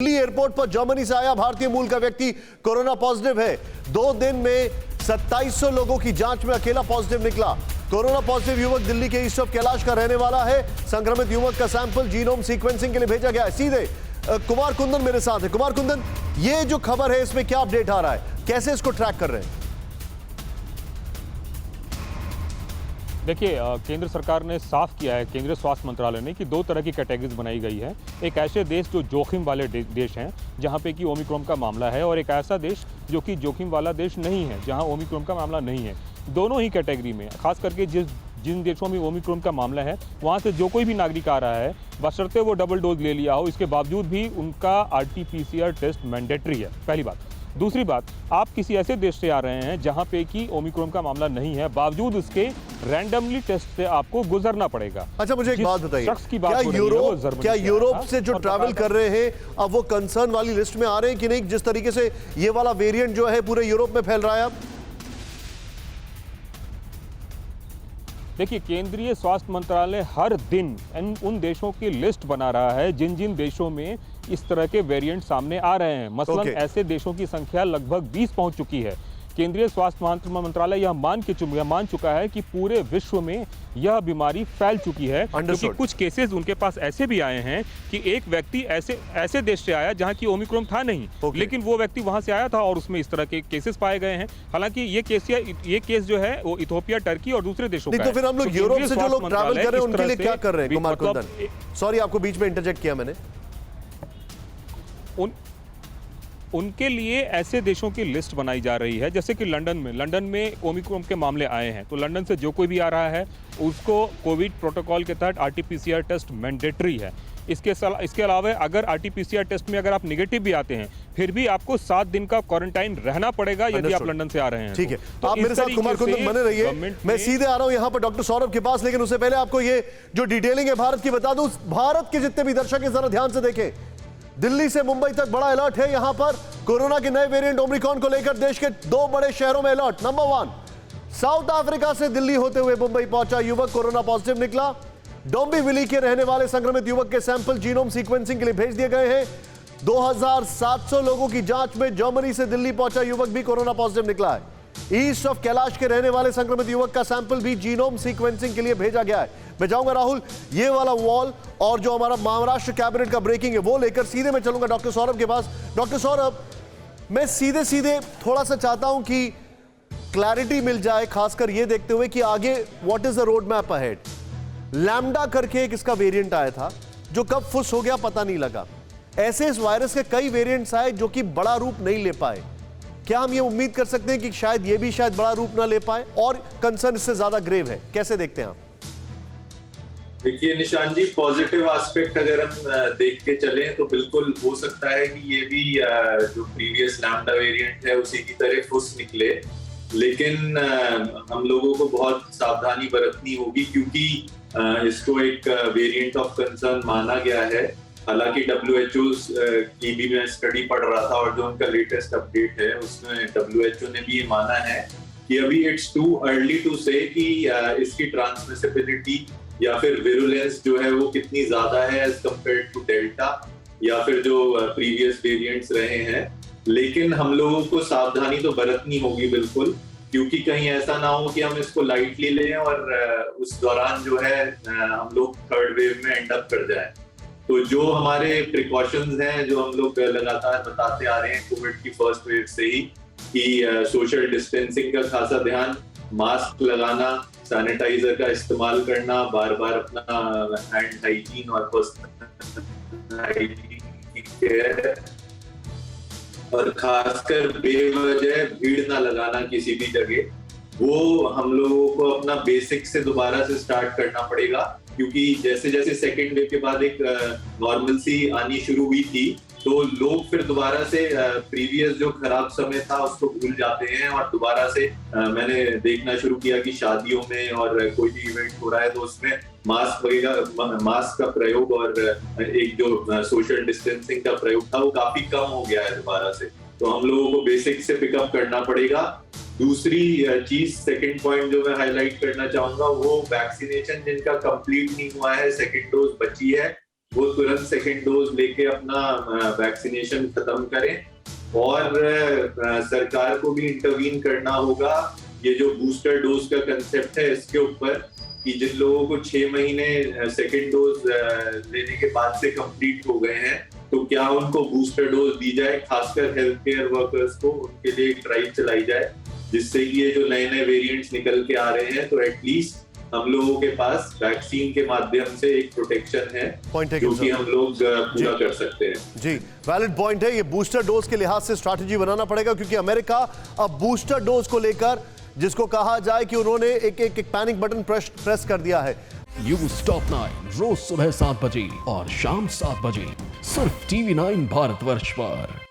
Delhi airport पर Germany से आया भारतीय मूल का व्यक्ति कोरोना पॉजिटिव है। 2 दिन में 2700 लोगों की जांच में अकेला पॉजिटिव निकला। कोरोना पॉजिटिव युवक दिल्ली के ईस्ट ऑफ कैलाश का रहने वाला है। संक्रमित युवक का सैंपल जीनोम सीक्वेंसिंग के लिए भेजा गया है। सीधे कुमार कुंदन मेरे साथ है। कुमार कुंदन, ये जो खबर है इसमें क्या अपडेट आ रहा है, कैसे इसको ट्रैक कर रहे हैं? देखिए, केंद्र सरकार ने साफ किया है, केंद्रीय स्वास्थ्य मंत्रालय ने, कि 2 तरह की कैटेगरीज बनाई गई है। एक ऐसे देश जो जोखिम वाले देश हैं जहां पे कि ओमिक्रॉन का मामला है, और एक ऐसा देश जो कि जोखिम वाला देश नहीं है, जहां ओमिक्रॉन का मामला नहीं है। दोनों ही कैटेगरी में, खास करके जिन देशों में ओमिक्रॉन का मामला है, वहाँ से जो कोई भी नागरिक आ रहा है, बशर्ते वो डबल डोज ले लिया हो, इसके बावजूद भी उनका RT-PCR टेस्ट मैंडेटरी है, पहली बात। दूसरी बात, आप किसी ऐसे देश से आ रहे हैं जहां पे कि ओमिक्रॉन का मामला नहीं है, बावजूद उसके रैंडमली टेस्ट से आपको गुजरना पड़ेगा। अच्छा, मुझे एक बात बताइए, क्या यूरोप से जो ट्रैवल कर रहे हैं अब वो कंसर्न वाली लिस्ट में आ रहे हैं कि नहीं, जिस तरीके से ये वाला वेरिएंट जो है पूरे यूरोप में फैल रहा है अब? देखिए, केंद्रीय स्वास्थ्य मंत्रालय हर दिन उन देशों की लिस्ट बना रहा है जिन जिन देशों में इस तरह के वेरिएंट सामने आ रहे हैं। मसलन ऐसे देशों की संख्या लगभग 20 पहुंच चुकी है। केंद्रीय स्वास्थ्य मंत्रालय यह मान चुका है कि पूरे विश्व में यह बीमारी फैल चुकी है, क्योंकि कुछ केसेस उनके पास ऐसे भी आए हैं कि एक व्यक्ति ऐसे देश से आया जहां की ओमिक्रॉन था नहीं, लेकिन वो व्यक्ति वहां से आया था और उसमें इस तरह के केसेस पाए गए हैं। हालांकि ये केस जो है वो इथोपिया, टर्की और दूसरे देशों का है। तो फिर हम लोग यूरोप से जो लोग ट्रैवल कर रहे हैं उनके लिए क्या कर रहे हैं कुमार कुंदन? सॉरी, आपको बीच में इंटरजेक्ट किया मैंने। उनके लिए ऐसे देशों की लिस्ट बनाई जा रही है, जैसे कि लंदन में ओमिक्रॉन के मामले आए हैं, तो लंदन से जो कोई भी आ रहा है उसको कोविड प्रोटोकॉल के तहत RT-PCR टेस्ट मैंडेटरी है। इसके अलावा अगर RT-PCR टेस्ट में अगर आप निगेटिव भी आते हैं, फिर भी आपको 7 दिन का क्वारंटाइन रहना पड़ेगा यदि आप लंदन से आ रहे हैं। ठीक है, तो आप मेरे साथ कुमार कुंदन बने रहिए। मैं सीधे आ रहा हूं यहां पर डॉक्टर सौरभ के पास, लेकिन उससे पहले आपको ये जो डिटेलिंग है भारत की बता दूं। भारत के जितने भी दर्शक हैं जरा ध्यान से देखें, दिल्ली से मुंबई तक बड़ा अलर्ट है। यहां पर कोरोना के नए वेरिएंट ओमिक्रॉन को लेकर देश के 2 बड़े शहरों में अलर्ट। नंबर 1, साउथ अफ्रीका से दिल्ली होते हुए मुंबई पहुंचा युवक कोरोना पॉजिटिव निकला। डोंबिवली के रहने वाले संक्रमित युवक के सैंपल जीनोम सीक्वेंसिंग के लिए भेज दिए गए हैं। 2700 लोगों की जांच में जर्मनी से दिल्ली पहुंचा युवक भी कोरोना पॉजिटिव निकला है। ईस्ट ऑफ कैलाश के रहने वाले संक्रमित युवक का सैंपल भी जीनोम सीक्वेंसिंग के लिए भेजा गया है। मैं जाऊंगा राहुल ये वाला वॉल और जो हमारा महाराष्ट्र कैबिनेट का ब्रेकिंग है वो लेकर सीधे मैं चलूंगा डॉक्टर सौरभ के पास। डॉक्टर सौरभ, मैं सीधे थोड़ा सा चाहता हूं कि क्लैरिटी मिल जाए, खासकर ये देखते हुए कि आगे what is the road map ahead. Lambda करके एक इसका वेरिएंट आया था जो कब फुस हो गया पता नहीं लगा। ऐसे इस वायरस के कई वेरिएंट्स आए जो कि बड़ा रूप नहीं ले पाए। क्या हम ये उम्मीद कर सकते हैं कि शायद ये भी बड़ा रूप ना ले पाए और कंसर्न इससे ज्यादा ग्रेव है? कैसे देखते हैं आप? देखिए निशान जी, पॉजिटिव एस्पेक्ट अगर हम देख के चलें तो बिल्कुल हो सकता है कि ये भी जो प्रीवियस लैम्डा वेरिएंट है उसी की तरह फुस निकले, लेकिन हम लोगों को बहुत सावधानी बरतनी होगी क्योंकि इसको एक वेरिएंट ऑफ कंसर्न माना गया है। हालांकि WHO की भी मैं स्टडी पढ़ रहा था और जो उनका लेटेस्ट अपडेट है उसमें WHO ने भी ये माना है कि अभी इट्स टू अर्ली टू से कि इसकी ट्रांसमिसिबिलिटी या फिर विरुलेंस जो है वो कितनी ज्यादा है एज कम्पेयर टू डेल्टा या फिर जो प्रीवियस वेरिएंट्स रहे हैं। लेकिन हम लोगों को सावधानी तो बरतनी होगी बिल्कुल, क्योंकि कहीं ऐसा ना हो कि हम इसको लाइटली लें और उस दौरान जो है हम लोग थर्ड वेव में एंड अप कर जाएं। तो जो हमारे प्रिकॉशंस हैं जो हम लोग लगातार बताते आ रहे हैं कोविड की फर्स्ट वेव से ही, कि सोशल डिस्टेंसिंग का खासा ध्यान, मास्क लगाना, सैनिटाइजर का इस्तेमाल करना, बार बार अपना हैंड हाइजीन और पर्सनल हाइजीन की केयर, और खासकर बेवजह भीड़ ना लगाना किसी भी जगह। वो हम लोगों को अपना बेसिक से दोबारा से स्टार्ट करना पड़ेगा, क्योंकि जैसे जैसे सेकेंड वेव के बाद एक नॉर्मलसी आनी शुरू हुई थी तो लोग फिर दोबारा से प्रीवियस जो खराब समय था उसको भूल जाते हैं और दोबारा से मैंने देखना शुरू किया कि शादियों में और कोई भी इवेंट हो रहा है तो उसमें मास्क का प्रयोग और एक जो सोशल डिस्टेंसिंग का प्रयोग था वो काफी कम हो गया है दोबारा से। तो हम लोगों को बेसिक से पिकअप करना पड़ेगा। दूसरी चीज, सेकंड पॉइंट जो मैं हाईलाइट करना चाहूंगा वो वैक्सीनेशन जिनका कंप्लीट नहीं हुआ है, सेकंड डोज बची है, वो तुरंत सेकेंड डोज लेके अपना वैक्सीनेशन खत्म करें। और सरकार को भी इंटरवीन करना होगा ये जो बूस्टर डोज का कंसेप्ट है इसके ऊपर, कि जिन लोगों को 6 महीने सेकेंड डोज लेने के बाद से कंप्लीट हो गए हैं तो क्या उनको बूस्टर डोज दी जाए, खासकर हेल्थ केयर वर्कर्स को उनके लिए एक ड्राइव चलाई जाए, जिससे कि ये जो नए नए वेरिएंट्स निकल के आ रहे हैं तो एटलीस्ट हम लोगों के पास वैक्सीन के माध्यम से एक प्रोटेक्शन है जो कि हम लोग पूरा कर सकते हैं। जी, वैलिड पॉइंट है। ये बूस्टर डोज के लिहाज से स्ट्रैटेजी बनाना पड़ेगा, क्योंकि अमेरिका अब बूस्टर डोज को लेकर जिसको कहा जाए कि उन्होंने एक पैनिक बटन प्रेस कर दिया है। न्यूज़ टॉप 9 रोज सुबह 7 बजे और शाम 7 बजे सिर्फ TV9 भारतवर्ष पर।